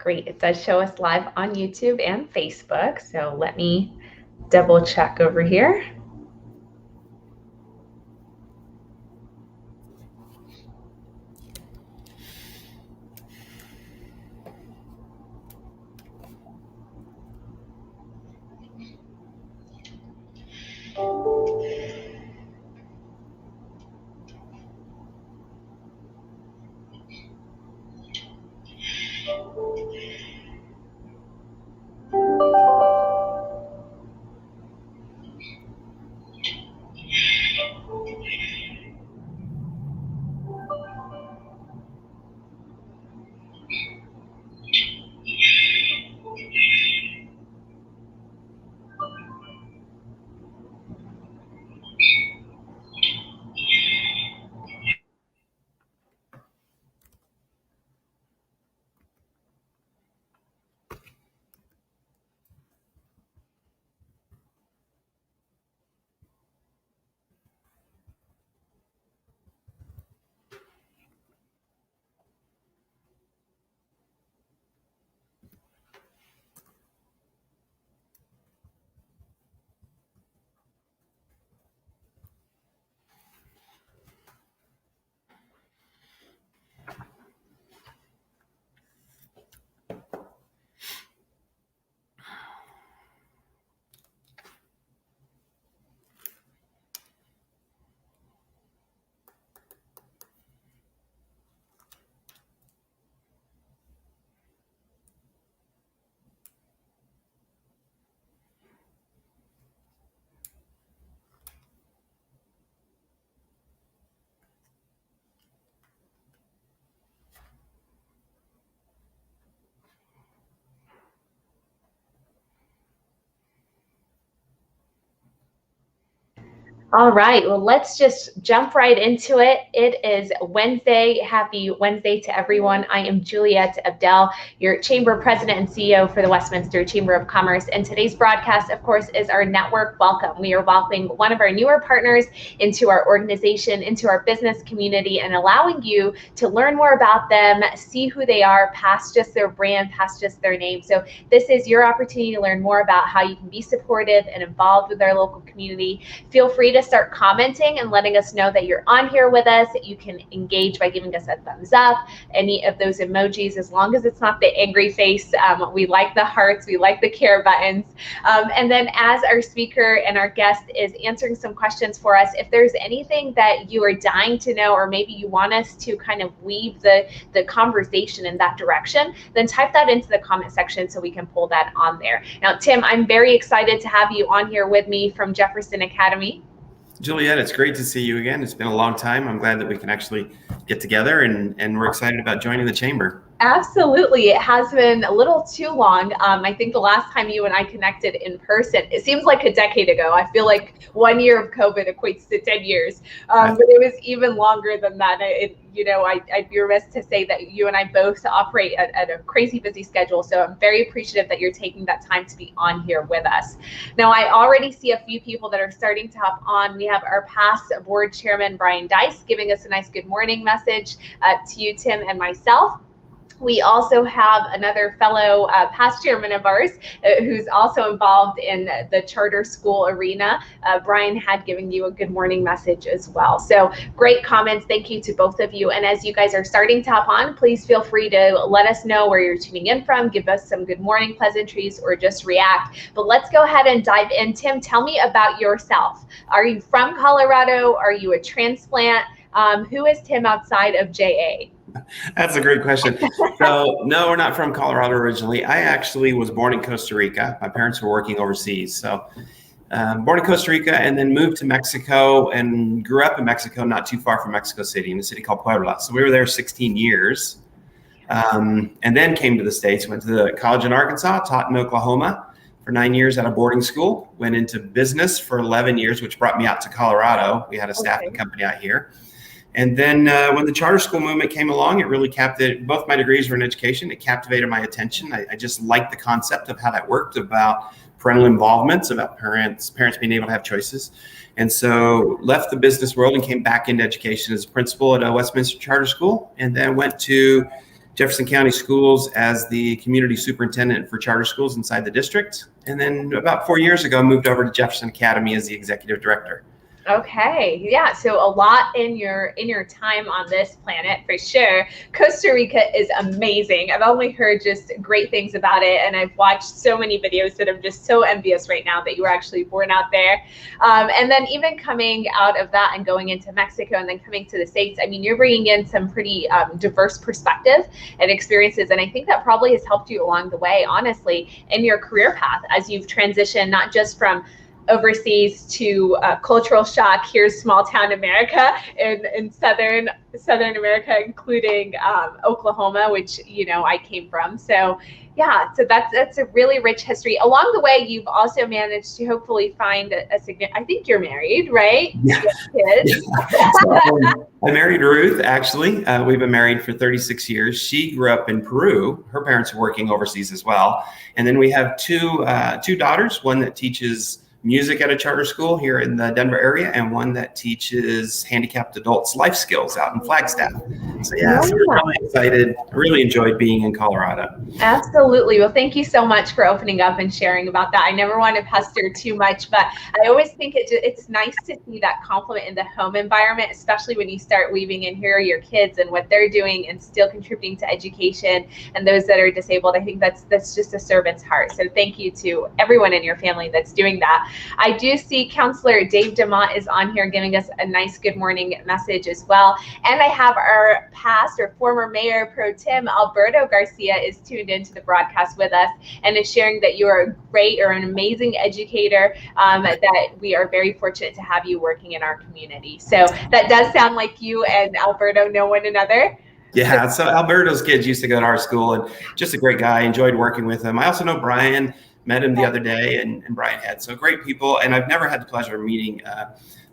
Great. It does show us live on YouTube and Facebook. So let me double check over here. All right, well, let's just jump right into it. It is Wednesday. Happy Wednesday to everyone. I am Juliet Abdel, your Chamber President and CEO for the Westminster Chamber of Commerce. And today's broadcast, of course, is our network welcome. We are welcoming one of our newer partners into our organization, into our business community, and allowing you to learn more about them, see who they are, past just their brand, past just their name. So this is your opportunity to learn more about how you can be supportive and involved with our local community. Feel free to start commenting and letting us know that you're on here with us. You can engage by giving us a thumbs up, any of those emojis, as long as it's not the angry face. We like the hearts, we like the care buttons. And then as our speaker and our guest is answering some questions for us, if there's anything that you are dying to know, or maybe you want us to kind of weave the conversation in that direction, then type that into the comment section so we can pull that on there. Now, Tim, I'm very excited to have you on here with me from Jefferson Academy. Juliet, it's great to see you again. It's been a long time. I'm glad that we can actually get together, and we're excited about joining the Chamber. Absolutely. It has been a little too long. I think the last time you and I connected in person, it seems like a decade ago. I feel like 1 year of COVID equates to 10 years, but it was even longer than that. I'd be remiss to say that you and I both operate at a crazy busy schedule. So I'm very appreciative that you're taking that time to be on here with us. Now, I already see a few people that are starting to hop on. We have our past board chairman, Brian Dice, giving us a nice good morning message to you, Tim, and myself. We also have another fellow past chairman of ours who's also involved in the charter school arena. Brian had given you a good morning message as well. So great comments. Thank you to both of you. And as you guys are starting to hop on, please feel free to let us know where you're tuning in from, give us some good morning pleasantries, or just react. But let's go ahead and dive in. Tim, tell me about yourself. Are you from Colorado? Are you a transplant? Who is Tim outside of JA? That's a great question. So, no, we're not from Colorado originally. I actually was born in Costa Rica. My parents were working overseas. So, born in Costa Rica and then moved to Mexico and grew up in Mexico, not too far from Mexico City, in a city called Puebla. So we were there 16 years and then came to the States, went to the college in Arkansas, taught in Oklahoma for 9 years at a boarding school, went into business for 11 years, which brought me out to Colorado. We had a staffing company out here. And then when the charter school movement came along, it really captivated. Both my degrees were in education. It captivated my attention. I just liked the concept of how that worked, about parental involvement, about parents being able to have choices. And so left the business world and came back into education as a principal at a Westminster Charter School, and then went to Jefferson County Schools as the community superintendent for charter schools inside the district. And then about 4 years ago, moved over to Jefferson Academy as the executive director. Okay, yeah, so a lot in your time on this planet for sure. Costa Rica is amazing. I've only heard just great things about it, and I've watched so many videos that I'm just so envious right now that you were actually born out there. And then even coming out of that and going into Mexico and then coming to the States, I mean, you're bringing in some pretty diverse perspective and experiences, and I think that probably has helped you along the way, honestly, in your career path as you've transitioned not just from overseas to cultural shock. Here's small town America in southern America, including Oklahoma, which I came from. So yeah, so that's a really rich history. Along the way, you've also managed to hopefully find a significant. I think you're married, right? Yeah. Kids. So, I married Ruth. Actually, we've been married for 36 years. She grew up in Peru. Her parents are working overseas as well, and then we have two daughters. One that teaches music at a charter school here in the Denver area, and one that teaches handicapped adults life skills out in Flagstaff. So yeah, so we're really excited. I really enjoyed being in Colorado. Absolutely. Well, thank you so much for opening up and sharing about that. I never want to pester too much, but I always think it's nice to see that compliment in the home environment, especially when you start weaving in here your kids and what they're doing and still contributing to education and those that are disabled. I think that's just a servant's heart. So thank you to everyone in your family that's doing that. I do see Councilor Dave DeMott is on here giving us a nice good morning message as well. And I have our past or former Mayor Pro Tem Alberto Garcia is tuned into the broadcast with us and is sharing that you are a great or an amazing educator, that we are very fortunate to have you working in our community. So that does sound like you and Alberto know one another. Yeah, so Alberto's kids used to go to our school, and just a great guy. Enjoyed working with him. I also know Brian. Met him the other day, and Brian had. So great people. And I've never had the pleasure of meeting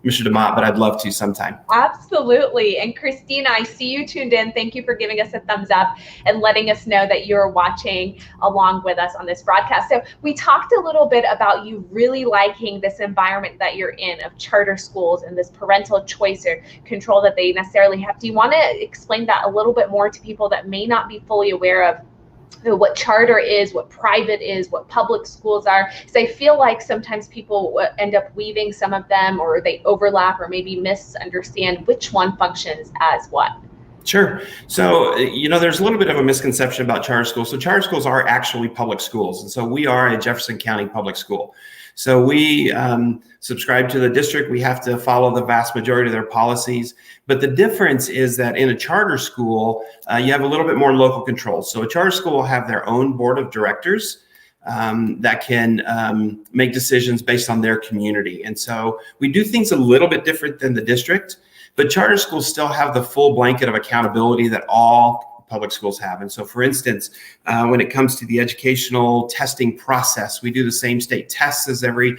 Mr. DeMott, but I'd love to sometime. Absolutely. And Christina, I see you tuned in. Thank you for giving us a thumbs up and letting us know that you're watching along with us on this broadcast. So we talked a little bit about you really liking this environment that you're in of charter schools and this parental choice or control that they necessarily have. Do you want to explain that a little bit more to people that may not be fully aware of what charter is, what private is, what public schools are? Because I feel like sometimes people end up weaving some of them, or they overlap, or maybe misunderstand which one functions as what. Sure. So, there's a little bit of a misconception about charter schools. So charter schools are actually public schools. And so we are a Jefferson County public school. So we subscribe to the district. We have to follow the vast majority of their policies. But the difference is that in a charter school, you have a little bit more local control. So a charter school will have their own board of directors that can make decisions based on their community. And so we do things a little bit different than the district, but charter schools still have the full blanket of accountability that all public schools have. And so, for instance, when it comes to the educational testing process, we do the same state tests as every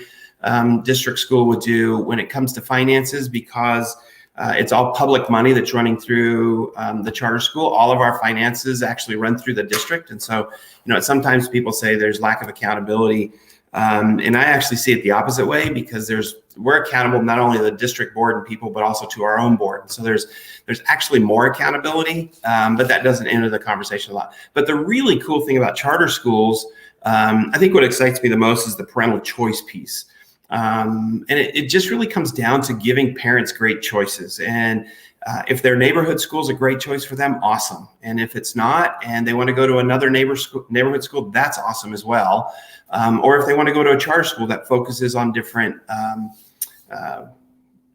district school would do. When it comes to finances, because it's all public money that's running through the charter school, all of our finances actually run through the district. And so, sometimes people say there's lack of accountability. And I actually see it the opposite way, because we're accountable not only to the district board and people, but also to our own board. So there's actually more accountability, but that doesn't enter the conversation a lot. But the really cool thing about charter schools, I think what excites me the most is the parental choice piece. And it just really comes down to giving parents great choices. And if their neighborhood school is a great choice for them, awesome. And if it's not, and they want to go to another neighborhood school, that's awesome as well. Or if they want to go to a charter school that focuses on different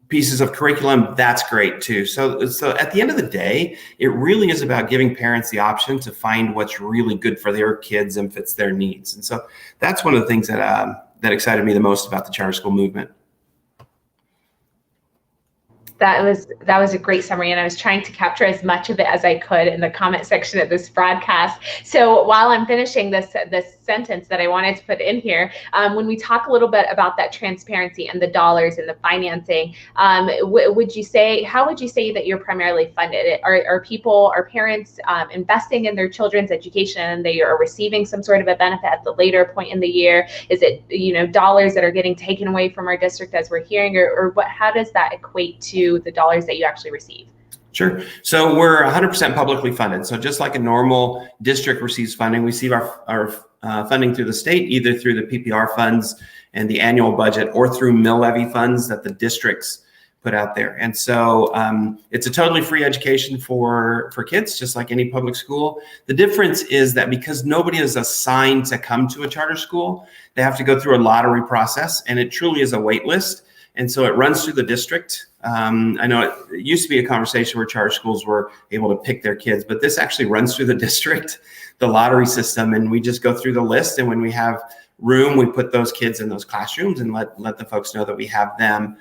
pieces of curriculum, that's great too. So at the end of the day, it really is about giving parents the option to find what's really good for their kids and fits their needs. And so that's one of the things that excited me the most about the charter school movement. That was a great summary, and I was trying to capture as much of it as I could in the comment section of this broadcast. So while I'm finishing this sentence that I wanted to put in here, when we talk a little bit about that transparency and the dollars and the financing, how would you say that you're primarily funded? Are parents investing in their children's education and they are receiving some sort of a benefit at the later point in the year? Is it dollars that are getting taken away from our district as we're hearing, or what? How does that equate to the dollars that you actually receive? Sure. So we're 100% publicly funded. So just like a normal district receives funding, we receive our funding through the state, either through the PPR funds and the annual budget, or through mill levy funds that the districts put out there. And so it's a totally free education for kids, just like any public school. The difference is that because nobody is assigned to come to a charter school, they have to go through a lottery process, and it truly is a wait list. And so it runs through the district. I know it used to be a conversation where charter schools were able to pick their kids, but this actually runs through the district, the lottery system, and we just go through the list. And when we have room, we put those kids in those classrooms and let the folks know that we have them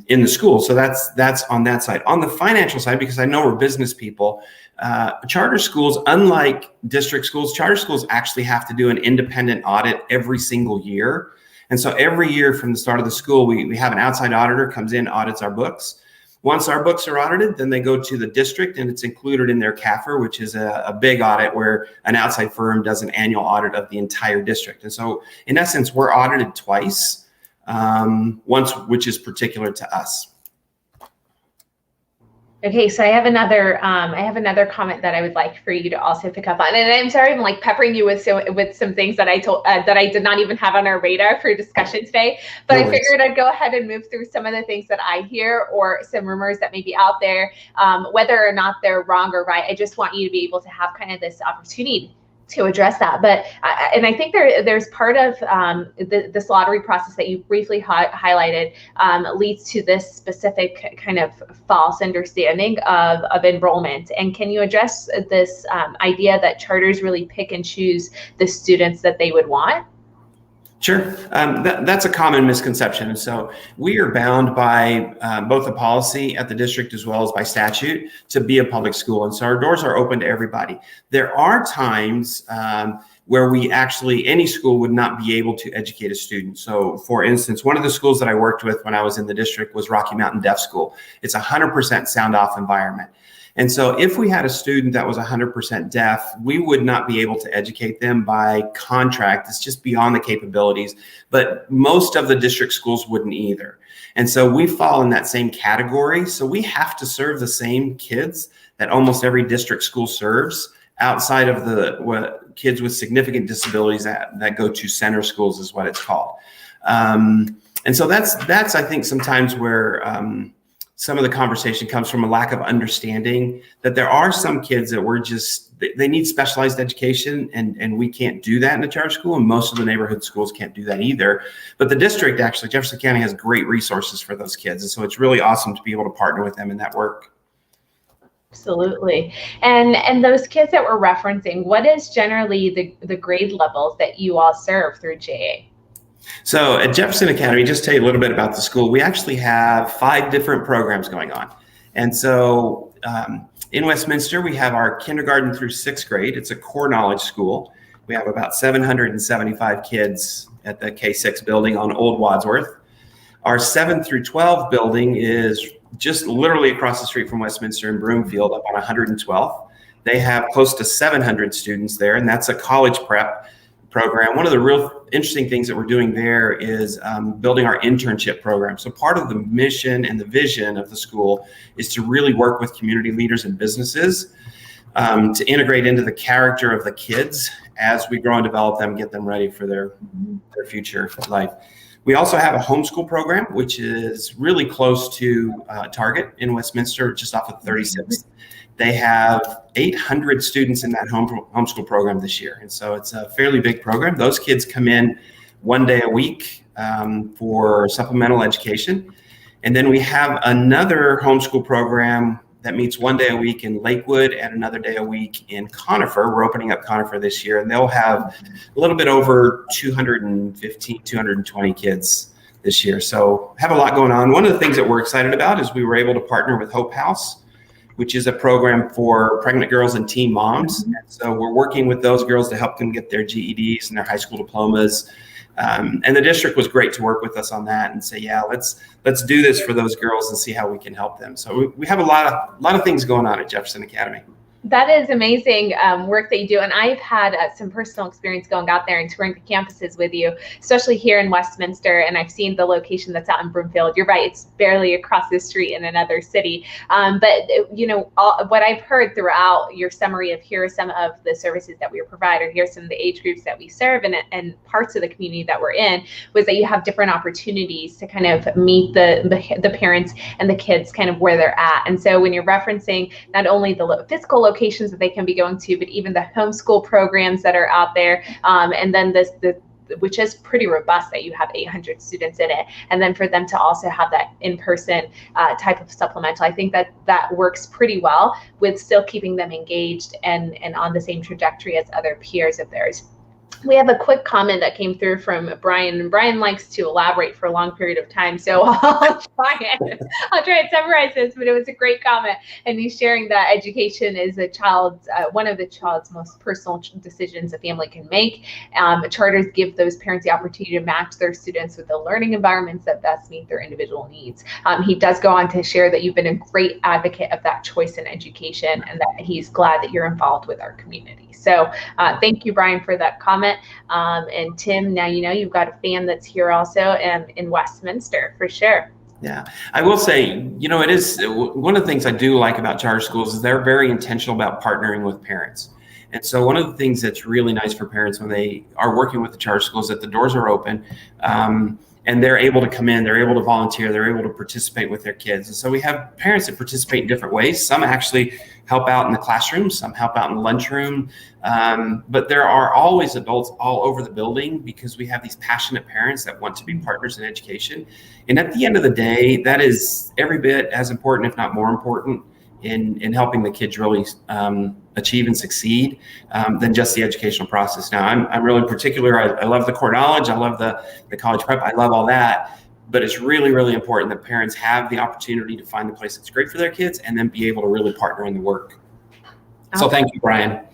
in the school. So that's on that side. On the financial side, because I know we're business people, charter schools, unlike district schools, charter schools actually have to do an independent audit every single year. And so every year from the start of the school, we have an outside auditor comes in, audits our books. Once our books are audited, then they go to the district, and it's included in their CAFR, which is a big audit where an outside firm does an annual audit of the entire district. And so in essence, we're audited twice, once which is particular to us. Okay, so I have another comment that I would like for you to also pick up on, and I'm sorry I'm like peppering you with some things that I did not even have on our radar for discussion today. But I figured I'd go ahead and move through some of the things that I hear or some rumors that may be out there, whether or not they're wrong or right. I just want you to be able to have kind of this opportunity to address that. But and I think there's part of this lottery process that you briefly highlighted leads to this specific kind of false understanding of enrollment. And can you address this idea that charters really pick and choose the students that they would want? Sure. That's a common misconception. And so we are bound by both the policy at the district as well as by statute to be a public school. And so our doors are open to everybody. There are times where any school would not be able to educate a student. So for instance, one of the schools that I worked with when I was in the district was Rocky Mountain Deaf School. It's a 100% sound off environment. And so if we had a student that was 100% deaf, we would not be able to educate them by contract. It's just beyond the capabilities, but most of the district schools wouldn't either. And so we fall in that same category. So we have to serve the same kids that almost every district school serves, outside of the kids with significant disabilities that go to center schools is what it's called. And so that's I think sometimes where some of the conversation comes from a lack of understanding that there are some kids that they need specialized education, and we can't do that in a charter school, and most of the neighborhood schools can't do that either. But the district, actually, Jefferson County, has great resources for those kids. And so it's really awesome to be able to partner with them in that work. Absolutely. And those kids that we're referencing, what is generally the grade levels that you all serve through JA? So at Jefferson Academy, just tell you a little bit about the school. We actually have 5 different programs going on. And so in Westminster, we have our kindergarten through 6th grade. It's a core knowledge school. We have about 775 kids at the K6 building on Old Wadsworth. Our 7 through 12 building is just literally across the street from Westminster in Broomfield, up on 112th. They have close to 700 students there, and that's a college prep program. One of the real interesting things that we're doing there is building our internship program. So part of the mission and the vision of the school is to really work with community leaders and businesses to integrate into the character of the kids as we grow and develop them, get them ready for their future life. We also have a homeschool program, which is really close to Target in Westminster, just off of 36th. They have 800 students in that homeschool program this year. And so it's a fairly big program. Those kids come in 1 day a week for supplemental education. And then we have another homeschool program that meets 1 day a week in Lakewood and another day a week in Conifer. We're opening up Conifer this year, and they'll have a little bit over 215, 220 kids this year. So have a lot going on. One of the things that we're excited about is we were able to partner with Hope House, which is a program for pregnant girls and teen moms. And so we're working with those girls to help them get their GEDs and their high school diplomas. And the district was great to work with us on that and say, yeah, let's do this for those girls and see how we can help them. So we have a lot of things going on at Jefferson Academy. That is amazing work that you do. And I've had some personal experience going out there and touring the campuses with you, especially here in Westminster. And I've seen the location that's out in Broomfield. You're right, it's barely across the street in another city. But what I've heard throughout your summary of here are some of the services that we provide, or here's some of the age groups that we serve and parts of the community that we're in, was that you have different opportunities to kind of meet the parents and the kids kind of where they're at. And so when you're referencing not only the physical locations that they can be going to, but even the homeschool programs that are out there, and then which is pretty robust, that you have 800 students in it, and then for them to also have that in-person type of supplemental, I think that works pretty well with still keeping them engaged and on the same trajectory as other peers of theirs. We have a quick comment that came through from Brian, and Brian likes to elaborate for a long period of time, so I'll try and summarize this, but it was a great comment, and he's sharing that education is one of the child's most personal decisions a family can make. Charters give those parents the opportunity to match their students with the learning environments that best meet their individual needs. He does go on to share that you've been a great advocate of that choice in education, and that he's glad that you're involved with our community. So thank you, Brian, for that comment. And Tim, now you've got a fan that's here also, and in Westminster for sure. Yeah, I will say, it is one of the things I do like about charter schools is they're very intentional about partnering with parents. And so one of the things that's really nice for parents when they are working with the charter schools is that the doors are open, and they're able to come in, they're able to volunteer, they're able to participate with their kids. And so we have parents that participate in different ways. Some actually help out in the classroom, some help out in the lunchroom. But there are always adults all over the building because we have these passionate parents that want to be partners in education. And at the end of the day, that is every bit as important, if not more important, in helping the kids really achieve and succeed than just the educational process. Now, I'm really particular. I love the core knowledge. I love the college prep. I love all that. But it's really, really important that parents have the opportunity to find the place that's great for their kids and then be able to really partner in the work. So thank you, Brian.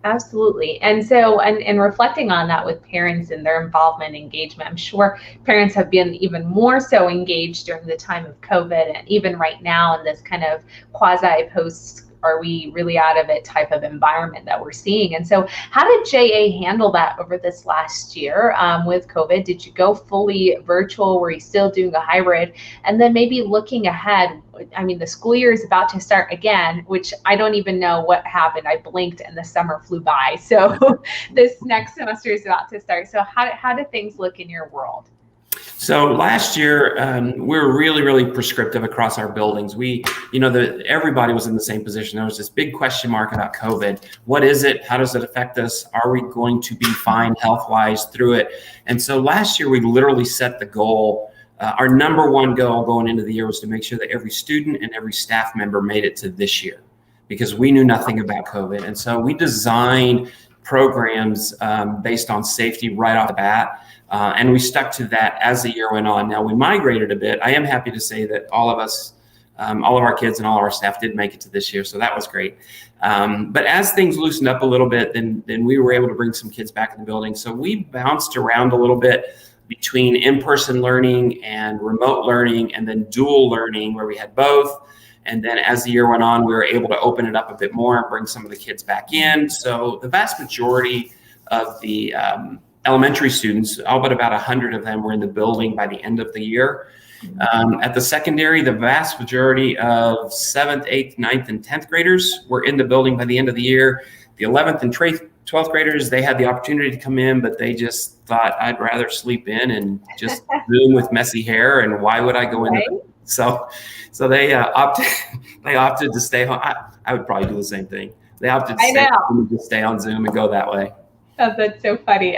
Absolutely. And so, and reflecting on that with parents and their involvement and engagement, I'm sure parents have been even more so engaged during the time of COVID, and even right now in this kind of quasi-post are we really out of it type of environment that we're seeing. And so how did JA handle that over this last year with COVID? Did you go fully virtual? Were you still doing a hybrid? And then maybe looking ahead, I mean, the school year is about to start again, which I don't even know what happened. I blinked and the summer flew by. So this next semester is about to start. So how do things look in your world? So last year, we were really, really prescriptive across our buildings. Everybody was in the same position. There was this big question mark about COVID. What is it? How does it affect us? Are we going to be fine health-wise through it? And so last year, we literally set the goal. Our number one goal going into the year was to make sure that every student and every staff member made it to this year, because we knew nothing about COVID. And so we designed programs based on safety right off the bat. And we stuck to that as the year went on. Now we migrated a bit. I am happy to say that all of us, all of our kids and all of our staff did make it to this year. So that was great. But as things loosened up a little bit, then we were able to bring some kids back in the building. So we bounced around a little bit between in-person learning and remote learning, and then dual learning where we had both. And then as the year went on, we were able to open it up a bit more and bring some of the kids back in. So the vast majority of the elementary students, all but about 100 of them were in the building by the end of the year. At the secondary, the vast majority of 7th, 8th, 9th, and 10th graders were in the building by the end of the year. The 11th and 12th graders, they had the opportunity to come in, but they just thought, I'd rather sleep in and just Zoom with messy hair, and why would I go in? So they opted to stay home. I would probably do the same thing. They opted to stay on Zoom and go that way. Oh, that's so funny.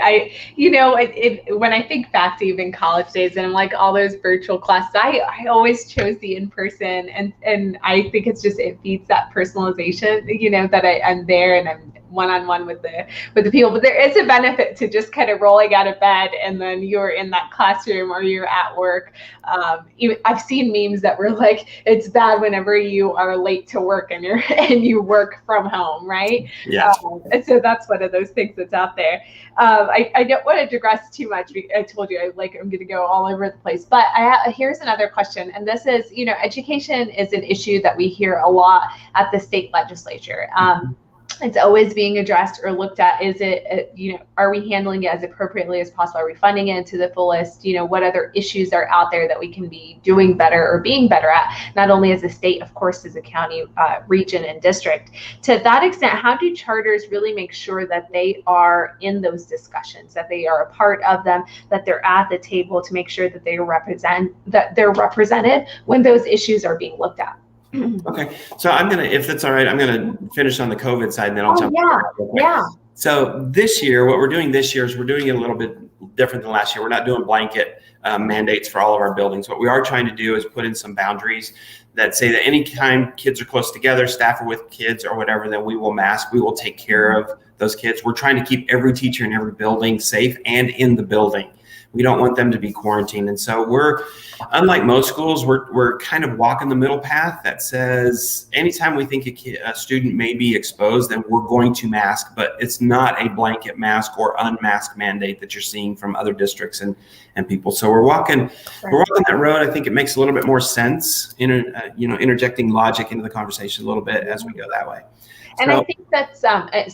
When I think back to even college days and like all those virtual classes, I always chose the in-person, and I think it feeds that personalization, that I'm there and I'm one-on-one with the people. But there is a benefit to just kind of rolling out of bed and then you're in that classroom or you're at work. I've seen memes that were like, it's bad whenever you are late to work and you work from home, right? Yeah. And so that's one of those things that's out there. I don't want to digress too much. I told you I'm going to go all over the place, but here's another question. And this is, education is an issue that we hear a lot at the state legislature. It's always being addressed or looked at. Is it, are we handling it as appropriately as possible? Are we funding it to the fullest? What other issues are out there that we can be doing better or being better at, not only as a state, of course, as a county, region, and district. To that extent, how do charters really make sure that they are in those discussions, that they are a part of them, that they're at the table to make sure that they're represented when those issues are being looked at? Okay, so if that's all right, I'm gonna finish on the COVID side, and then I'll jump. Yeah. So this year, what we're doing this year is we're doing it a little bit different than last year. We're not doing blanket mandates for all of our buildings. What we are trying to do is put in some boundaries that say that anytime kids are close together, staff are with kids or whatever, then we will mask. We will take care of those kids. We're trying to keep every teacher in every building safe and in the building. We don't want them to be quarantined. And so we're, unlike most schools, we're kind of walking the middle path that says anytime we think a student may be exposed, then we're going to mask, but it's not a blanket mask or unmask mandate that you're seeing from other districts and people. So we're walking that road. I think it makes a little bit more sense, interjecting logic into the conversation a little bit as we go that way. And I think that's,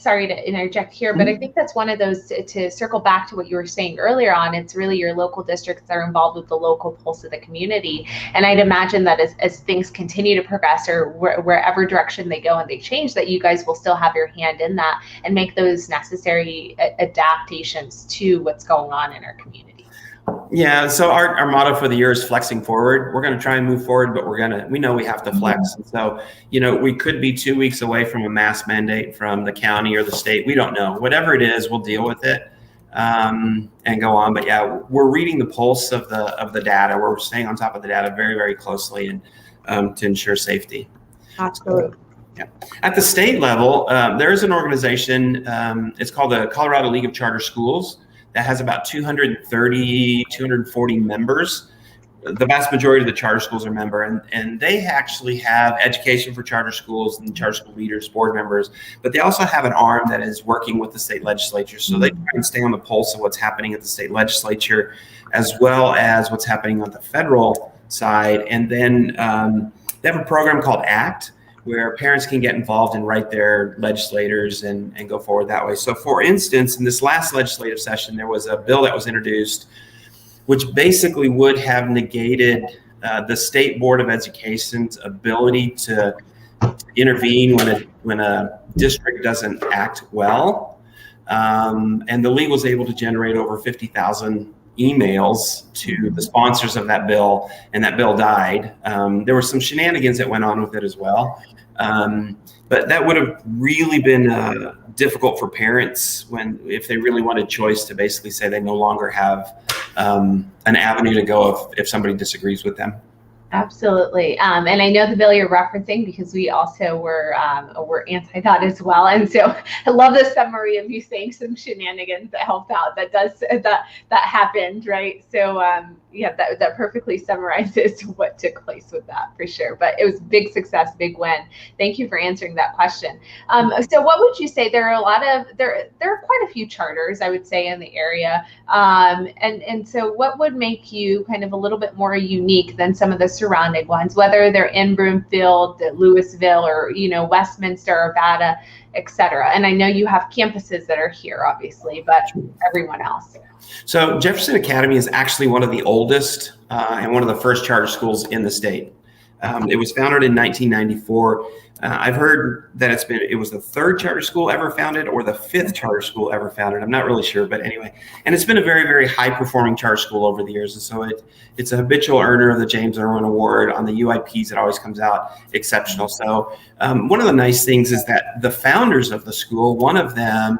sorry to interject here, but I think that's one of those, to circle back to what you were saying earlier on, it's really your local districts that are involved with the local pulse of the community. And I'd imagine that as things continue to progress or wherever direction they go and they change, that you guys will still have your hand in that and make those necessary adaptations to what's going on in our community. Yeah, so our motto for the year is flexing forward. We're going to try and move forward, but we know we have to flex. And so, we could be 2 weeks away from a mask mandate from the county or the state. We don't know. Whatever it is, we'll deal with it and go on. But yeah, we're reading the pulse of the data. We're staying on top of the data very, very closely and to ensure safety. Absolutely. Yeah. At the state level, there is an organization. It's called the Colorado League of Charter Schools. That has about 240 members. The vast majority of the charter schools are member, and they actually have education for charter schools and charter school leaders, board members, but they also have an arm that is working with the state legislature. So they try and stay on the pulse of what's happening at the state legislature, as well as what's happening on the federal side. And then they have a program called ACT, where parents can get involved and write their legislators and go forward that way. So for instance, in this last legislative session, there was a bill that was introduced, which basically would have negated the State Board of Education's ability to intervene when a district doesn't act well. And the league was able to generate over 50,000 emails to the sponsors of that bill, and that bill died. There were some shenanigans that went on with it as well. But that would have really been difficult for parents if they really wanted choice to basically say they no longer have an avenue to go if somebody disagrees with them. Absolutely. And I know the bill you're referencing because we also were anti that as well. And so I love the summary of you saying some shenanigans that helped out. That happened, right? So yeah, that perfectly summarizes what took place with that for sure. But it was big success, big win. Thank you for answering that question. So what would you say? There are quite a few charters, I would say, in the area. And so what would make you kind of a little bit more unique than some of the surrounding ones, whether they're in Broomfield, Louisville, or Westminster, Arvada, etc.? And I know you have campuses that are here, obviously, but everyone else. So Jefferson Academy is actually one of the oldest and one of the first charter schools in the state. It was founded in 1994. I've heard that it was the third charter school ever founded or the fifth charter school ever founded. I'm not really sure, but anyway. And it's been a very, very high performing charter school over the years. And so it's a habitual earner of the James Irwin Award. On the UIPs, it always comes out exceptional. So one of the nice things is that the founders of the school, one of them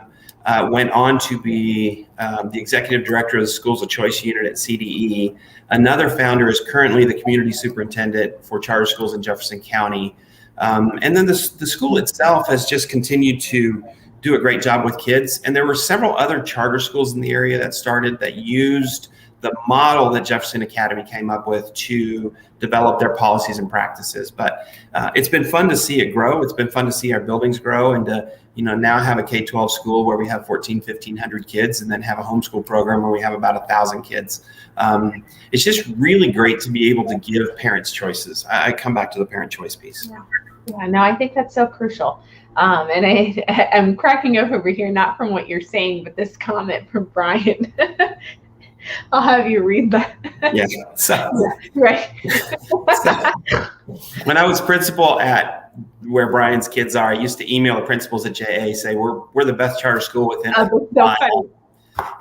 went on to be the executive director of the Schools of Choice unit at CDE. Another founder is currently the community superintendent for charter schools in Jefferson County. And then the school itself has just continued to do a great job with kids. And there were several other charter schools in the area that started that used the model that Jefferson Academy came up with to develop their policies and practices. But it's been fun to see it grow. It's been fun to see our buildings grow and to, now have a K-12 school where we have 1,500 kids, and then have a homeschool program where we have about 1,000 kids. It's just really great to be able to give parents choices. I come back to the parent choice piece. Yeah, no, I think that's so crucial. And I'm cracking up over here, not from what you're saying, but this comment from Brian. I'll have you read that. Yeah. So, right. So, when I was principal at where Brian's kids are, I used to email the principals at JA, say we're the best charter school within a mile.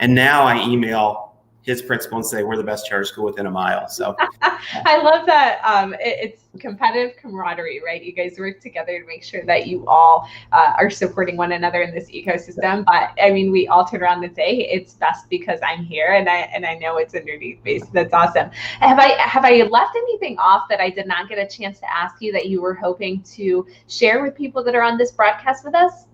And now I email his principal and say we're the best charter school within a mile. So I love that. It's competitive camaraderie, right? You guys work together to make sure that you all are supporting one another in this ecosystem. But I mean, we all turn around and say it's best because I'm here, and I know it's underneath me. So that's awesome. Have I left anything off that I did not get a chance to ask you that you were hoping to share with people that are on this broadcast with us?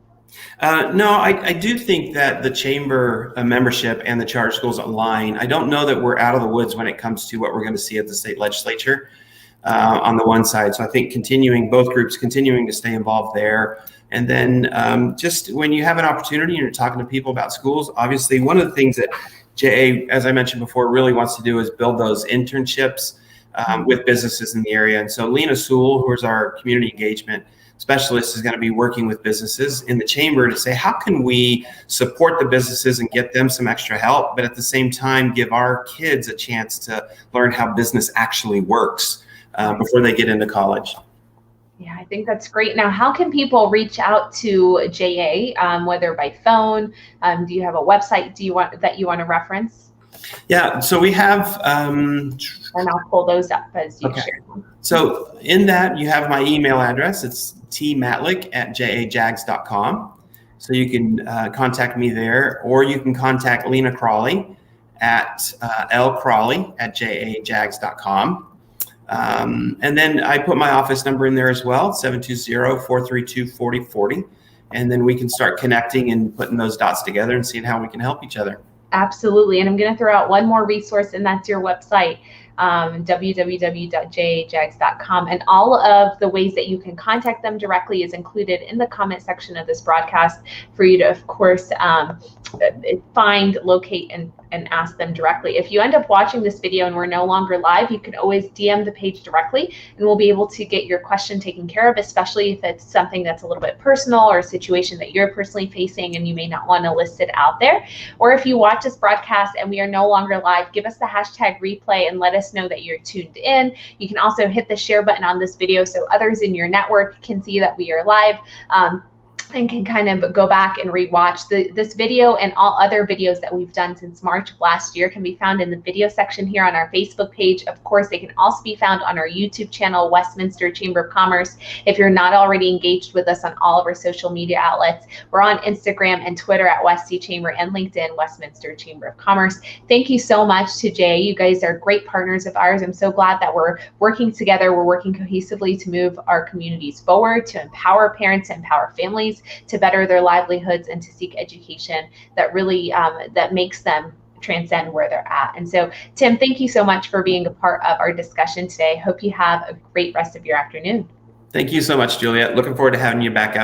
No, I do think that the chamber membership and the charter schools align. I don't know that we're out of the woods when it comes to what we're going to see at the state legislature on the one side. So I think both groups continuing to stay involved there. And then just when you have an opportunity and you're talking to people about schools, obviously one of the things that JA, as I mentioned before, really wants to do is build those internships with businesses in the area. And so Lena Sewell, who is our community engagement specialist, is going to be working with businesses in the chamber to say, how can we support the businesses and get them some extra help, but at the same time give our kids a chance to learn how business actually works before they get into college. Yeah, I think that's great. Now, how can people reach out to JA, whether by phone? Do you have a website you want to reference? Yeah, so we have, and I'll pull those up as you share them. So in that, you have my email address. It's tmatlick@jajags.com. So you can contact me there, or you can contact Lena Crawley at lcrawley@jajags.com. And then I put my office number in there as well, 720-432-4040. And then we can start connecting and putting those dots together and seeing how we can help each other. Absolutely. And I'm going to throw out one more resource, and that's your website, www.jajags.com. And all of the ways that you can contact them directly is included in the comment section of this broadcast for you to, of course, find, locate, and ask them directly. If you end up watching this video and we're no longer live, you can always DM the page directly, and we'll be able to get your question taken care of, especially if it's something that's a little bit personal or a situation that you're personally facing and you may not want to list it out there. Or if you watch this broadcast and we are no longer live, give us the hashtag replay and let us know that you're tuned in. You can also hit the share button on this video so others in your network can see that we are live. And can kind of go back and rewatch this video, and all other videos that we've done since March of last year can be found in the video section here on our Facebook page. Of course, they can also be found on our YouTube channel, Westminster Chamber of Commerce. If you're not already engaged with us on all of our social media outlets, we're on Instagram and Twitter at WestC Chamber, and LinkedIn, Westminster Chamber of Commerce. Thank you so much to Jay. You guys are great partners of ours. I'm so glad that we're working together. We're working cohesively to move our communities forward, to empower parents, to empower families, to better their livelihoods, and to seek education that really that makes them transcend where they're at. And so, Tim, thank you so much for being a part of our discussion today. Hope you have a great rest of your afternoon. Thank you so much, Juliet. Looking forward to having you back out.